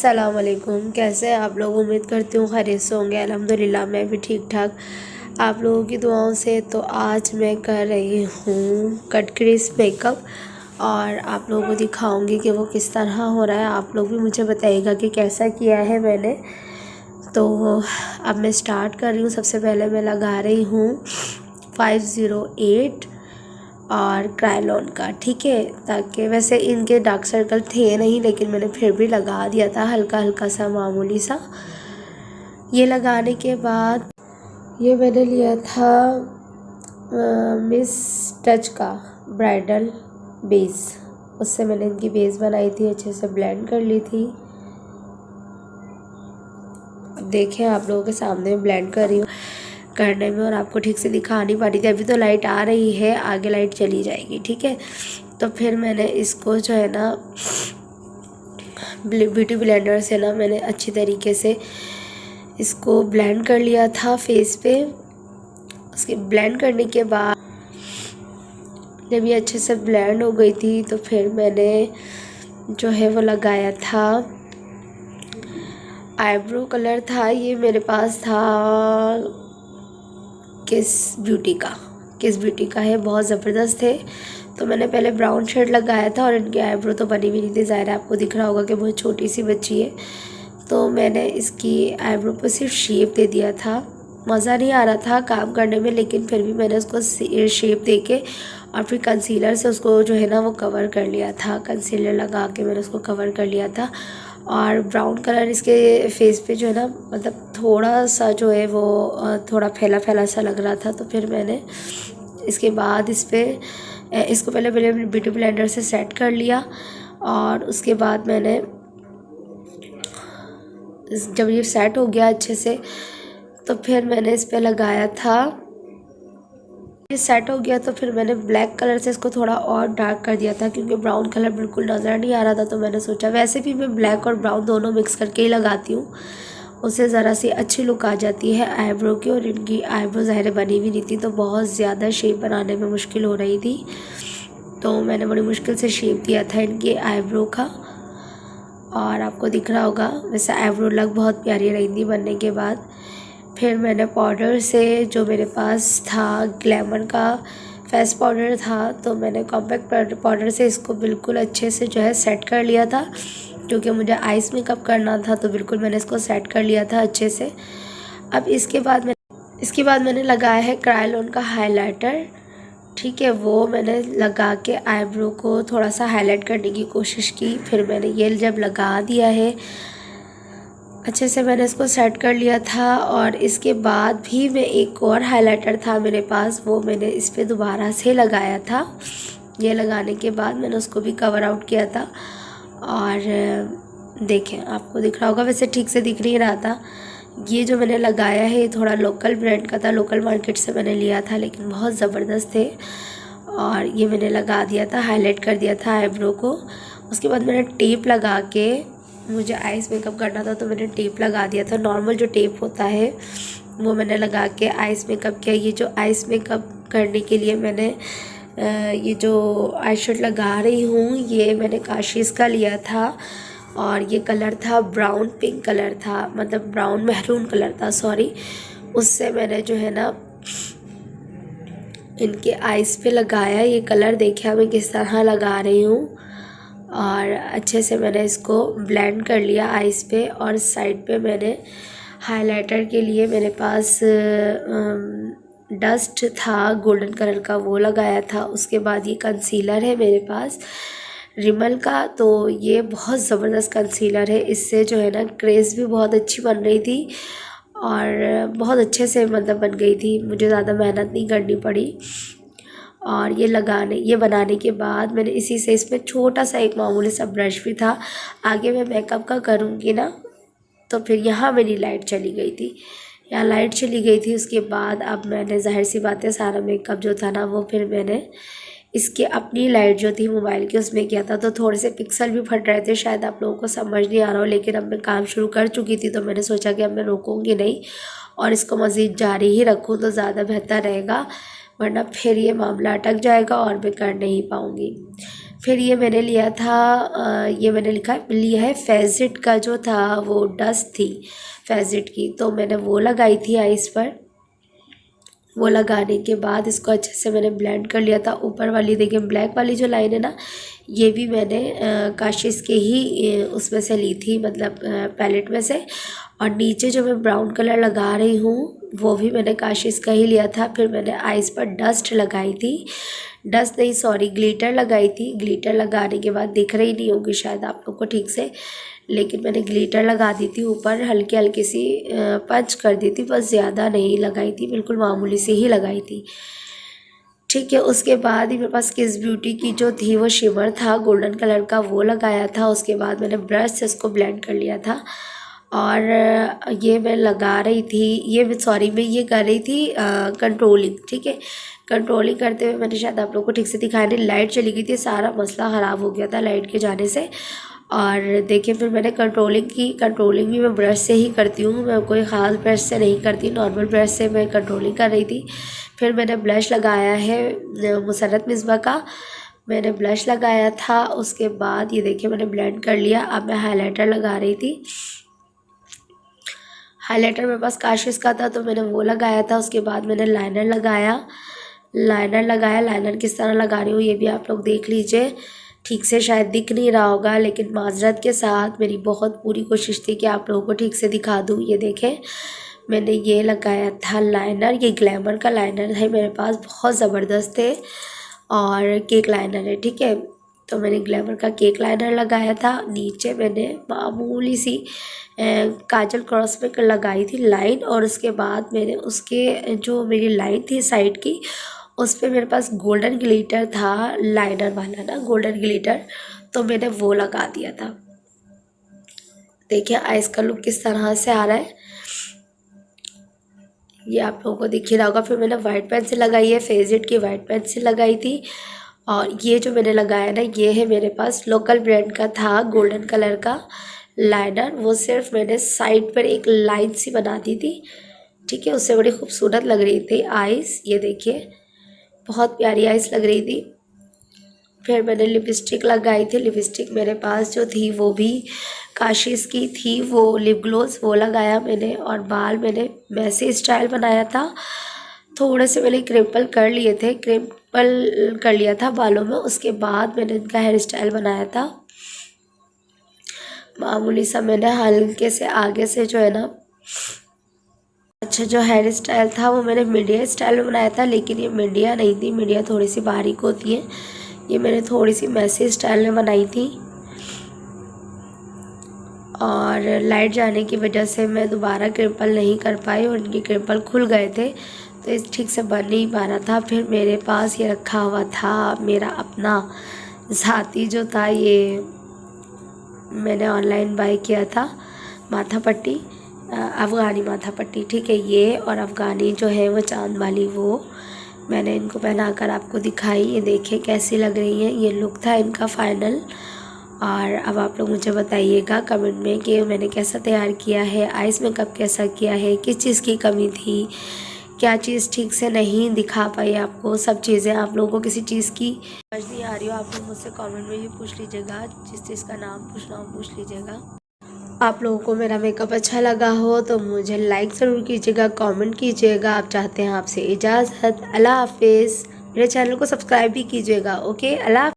अस्सलाम वालेकुम। कैसे हैं आप लोग? उम्मीद करती हूँ खैरियत से होंगे। अल्हम्दुलिल्लाह मैं भी ठीक ठाक आप लोगों की दुआओं से। तो आज मैं कर रही हूँ कट क्रीज मेकअप और आप लोगों को दिखाऊंगी कि वो किस तरह हो रहा है। आप लोग भी मुझे बताइएगा कि कैसा किया है मैंने। तो अब मैं स्टार्ट कर रही हूँ। सबसे पहले मैं लगा रही हूँ 508 और क्रायलॉन का, ठीक है। ताकि वैसे इनके डार्क सर्कल थे नहीं, लेकिन मैंने फिर भी लगा दिया था हल्का हल्का सा, मामूली सा। ये लगाने के बाद ये मैंने लिया था मिस टच का ब्राइडल बेस। उससे मैंने इनकी बेस बनाई थी, अच्छे से ब्लेंड कर ली थी। अब देखें, आप लोगों के सामने ब्लेंड कर रही हूँ करने में, और आपको ठीक से दिखा नहीं पा रही थी। अभी तो लाइट आ रही है, आगे लाइट चली जाएगी, ठीक है। तो फिर मैंने इसको जो है ना ब्यूटी ब्लेंडर से ना मैंने अच्छी तरीके से इसको ब्लेंड कर लिया था फेस पे। उसके ब्लेंड करने के बाद जब ये अच्छे से ब्लेंड हो गई थी तो फिर मैंने जो है वो लगाया था आईब्रो कलर। था ये मेरे पास था किस ब्यूटी का है, बहुत ज़बरदस्त है। तो मैंने पहले ब्राउन शेड लगाया था और इनकी आईब्रो तो बनी भी नहीं थी। ज़ाहिर है आपको दिख रहा होगा कि बहुत छोटी सी बच्ची है। तो मैंने इसकी आईब्रो पर सिर्फ शेप दे दिया था। मज़ा नहीं आ रहा था काम करने में, लेकिन फिर भी मैंने उसको शेप दे के और फिर कंसीलर से उसको जो है ना वो कवर कर लिया था। कंसीलर लगा के मैंने उसको कवर कर लिया था। और ब्राउन कलर इसके फेस पे जो है ना, मतलब थोड़ा सा जो है वो थोड़ा फैला फैला सा लग रहा था। तो फिर मैंने इसके बाद इसको पहले ब्यूटी ब्लेंडर से सेट कर लिया। और उसके बाद मैंने जब ये सेट हो गया अच्छे से, तो फिर मैंने इस पर लगाया था। ये सेट हो गया तो फिर मैंने ब्लैक कलर से इसको थोड़ा और डार्क कर दिया था, क्योंकि ब्राउन कलर बिल्कुल नज़र नहीं आ रहा था। तो मैंने सोचा, वैसे भी मैं ब्लैक और ब्राउन दोनों मिक्स करके ही लगाती हूँ, उससे ज़रा सी अच्छी लुक आ जाती है आईब्रो की। और इनकी आईब्रो ज़ाहिर बनी भी नहीं थी, तो बहुत ज़्यादा शेप बनाने में मुश्किल हो रही थी। तो मैंने बड़ी मुश्किल से शेप दिया था इनकी आईब्रो का, और आपको दिख रहा होगा। वैसे आईब्रो लग बहुत प्यारी रही थी बनने के बाद। फिर मैंने पाउडर से, जो मेरे पास था ग्लैमर का फेस पाउडर था, तो मैंने कॉम्पैक्ट पाउडर से इसको बिल्कुल अच्छे से जो है सेट कर लिया था, क्योंकि मुझे आइस मेकअप करना था। तो बिल्कुल मैंने इसको सेट कर लिया था अच्छे से। अब इसके बाद मैंने लगाया है क्रायलॉन का हाइलाइटर, ठीक है। वो मैंने लगा के आईब्रो को थोड़ा सा हाईलाइट करने की कोशिश की। फिर मैंने ये जब लगा दिया है अच्छे से, मैंने इसको सेट कर लिया था। और इसके बाद भी मैं एक और हाइलाइटर था मेरे पास, वो मैंने इस पर दोबारा से लगाया था। ये लगाने के बाद मैंने उसको भी कवर आउट किया था। और देखें, आपको दिख रहा होगा, वैसे ठीक से दिख नहीं रहा था। ये जो मैंने लगाया है थोड़ा लोकल ब्रांड का था, लोकल मार्केट से मैंने लिया था, लेकिन बहुत ज़बरदस्त थे। और ये मैंने लगा दिया था, हाईलाइट कर दिया था आईब्रो को। उसके बाद मैंने टेप लगा के, मुझे आइस मेकअप करना था तो मैंने टेप लगा दिया था। नॉर्मल जो टेप होता है वो मैंने लगा के आइस मेकअप किया। ये जो आइस मेकअप करने के लिए मैंने ये जो आई शेड लगा रही हूँ, ये मैंने काशीज़ का लिया था। और ये कलर था ब्राउन पिंक कलर था, मतलब ब्राउन मैरून कलर था, सॉरी। उससे मैंने जो है ना इनके आइज़ पे लगाया। ये कलर देखिए मैं किस तरह लगा रही हूँ। और अच्छे से मैंने इसको ब्लेंड कर लिया आइज़ पे। और साइड पे मैंने हाइलाइटर के लिए मेरे पास डस्ट था गोल्डन कलर का, वो लगाया था। उसके बाद ये कंसीलर है मेरे पास रिमल का, तो ये बहुत ज़बरदस्त कंसीलर है। इससे जो है ना क्रेज़ भी बहुत अच्छी बन रही थी और बहुत अच्छे से मतलब बन गई थी, मुझे ज़्यादा मेहनत नहीं करनी पड़ी। और ये बनाने के बाद मैंने इसी से, इसमें छोटा सा एक मामूली सा ब्रश भी था। आगे मैं मेकअप का करूँगी ना, तो फिर यहाँ मेरी लाइट चली गई थी, यहाँ लाइट चली गई थी। उसके बाद अब मैंने ज़ाहिर सी बात है सारा मेकअप जो था ना वो फिर मैंने इसकी अपनी लाइट जो थी मोबाइल की उसमें किया था। तो थोड़े से पिक्सल भी फट रहे थे, शायद आप लोगों को समझ नहीं आ रहा हो, लेकिन अब मैं काम शुरू कर चुकी थी तो मैंने सोचा कि अब मैं रोकूँगी नहीं और इसको मज़ीद जारी ही रखूँ तो ज़्यादा बेहतर रहेगा, वरना फिर ये मामला अटक जाएगा और मैं कर नहीं पाऊँगी। फिर ये मैंने लिया था ये मैंने लिया है फेजिट का जो था वो डस्ट थी फेजिट की, तो मैंने वो लगाई थी आइस पर। वो लगाने के बाद इसको अच्छे से मैंने ब्लेंड कर लिया था। ऊपर वाली देखिए ब्लैक वाली जो लाइन है ना, ये भी मैंने काशिश के ही उसमें से ली थी, मतलब पैलेट में से। और नीचे जो मैं ब्राउन कलर लगा रही हूँ वो भी मैंने काशिश का ही लिया था। फिर मैंने आइस पर डस्ट लगाई थी, डस्ट नहीं सॉरी ग्लिटर लगाई थी। ग्लिटर लगाने के बाद दिख रही नहीं होगी शायद आप लोग को ठीक से, लेकिन मैंने ग्लिटर लगा दी थी ऊपर, हल्की हल्की सी पंच कर दी थी, बस ज़्यादा नहीं लगाई थी, बिल्कुल मामूली से ही लगाई थी। ठीक है, उसके बाद ही मेरे पास किस ब्यूटी की जो थी वो शिमर था गोल्डन कलर का, वो लगाया था। उसके बाद मैंने ब्रश से इसको ब्लेंड कर लिया था। और ये मैं लगा रही थी, मैं ये कर रही थी कंट्रोलिंग। ठीक है, कंट्रोलिंग करते हुए मैंने शायद आप लोग को ठीक से दिखाया नहीं, लाइट चली गई थी, सारा मसला ख़राब हो गया था लाइट के जाने से। और देखिए फिर मैंने कंट्रोलिंग की। कंट्रोलिंग भी मैं ब्रश से ही करती हूँ, मैं कोई ख़ास ब्रश से नहीं करती, नॉर्मल ब्रश से मैं कंट्रोलिंग कर रही थी। फिर मैंने ब्लश लगाया है मुसर्रत मिस्बा का, मैंने ब्लश लगाया था। उसके बाद ये देखिए मैंने ब्लेंड कर लिया। अब मैं हाइलाइटर लगा रही थी। हाइलाइटर मेरे पास काशिश का था तो मैंने वो लगाया था। उसके बाद मैंने लाइनर लगाया। लाइनर किस तरह लगा रही हूँ ये भी आप लोग देख लीजिए। ठीक से शायद दिख नहीं रहा होगा, लेकिन माजरत के साथ मेरी बहुत पूरी कोशिश थी कि आप लोगों को ठीक से दिखा दूँ। ये देखें मैंने ये लगाया था लाइनर, ये ग्लैमर का लाइनर है मेरे पास, बहुत ज़बरदस्त है और केक लाइनर है। ठीक है, तो मैंने ग्लैमर का केक लाइनर लगाया था। नीचे मैंने मामूली सी काजल क्रॉस में लगाई थी लाइन, और उसके बाद मैंने उसके जो मेरी लाइन थी साइड की उस पर मेरे पास गोल्डन ग्लिटर था, लाइनर वाला ना गोल्डन ग्लिटर, तो मैंने वो लगा दिया था। देखिए आइस का लुक किस तरह से आ रहा है, ये आप लोगों को दिख ही रहा होगा। फिर मैंने वाइट पेंसिल लगाई है, फेजिट की वाइट पेंसिल लगाई थी। और ये जो मैंने लगाया ना, ये है मेरे पास लोकल ब्रांड का था गोल्डन कलर का लाइनर। वो सिर्फ मैंने साइड पर एक लाइन सी बना दी थी। ठीक है, उससे बड़ी खूबसूरत लग रही थी आइस, ये देखिए बहुत प्यारी आइस लग रही थी। फिर मैंने लिपस्टिक लगाई थी। लिपस्टिक मेरे पास जो थी वो भी काशिश की थी, वो लिप ग्लोस वो लगाया मैंने। और बाल मैंने मैसी स्टाइल बनाया था, थोड़े से मैंने क्रिम्पल कर लिए थे, क्रिम्पल कर लिया था बालों में। उसके बाद मैंने इनका हेयर स्टाइल बनाया था मामूली सा। मैंने हल्के से आगे से जो है ना, अच्छा जो हेयर स्टाइल था वो मैंने मीडिया स्टाइल में बनाया था, लेकिन ये मीडिया नहीं थी, मीडिया थोड़ी सी बारीक होती है, ये मैंने थोड़ी सी मैसी स्टाइल में बनाई थी। और लाइट जाने की वजह से मैं दोबारा क्रिम्पल नहीं कर पाई और इनके क्रिम्पल खुल गए थे, तो इस ठीक से बन नहीं पा रहा था। फिर मेरे पास ये रखा हुआ था मेरा अपना ज़ाती जो था, ये मैंने ऑनलाइन बाय किया था माथा पट्टी, अफ़गानी माथा पट्टी। ठीक है, ये और अफ़गानी जो है वो चांद वाली, वो मैंने इनको पहनाकर आपको दिखाई। ये देखिए कैसी लग रही है, ये लुक था इनका फाइनल। और अब आप लोग मुझे बताइएगा कमेंट में कि मैंने कैसा तैयार किया है, आइस मेकअप कैसा किया है, किस चीज़ की कमी थी, क्या चीज़ ठीक से नहीं दिखा पाई आपको। सब चीज़ें आप लोगों को किसी चीज़ की समझ नहीं आ रही हो, आप लोग मुझसे कमेंट में ये पूछ लीजिएगा, जिस चीज़ का नाम पूछना हो पूछ लीजिएगा। आप लोगों को मेरा मेकअप अच्छा लगा हो तो मुझे लाइक ज़रूर कीजिएगा, कमेंट कीजिएगा। आप चाहते हैं आपसे इजाज़त। अल्लाह हाफिज़। मेरे चैनल को सब्सक्राइब भी कीजिएगा। ओके, अल्लाह।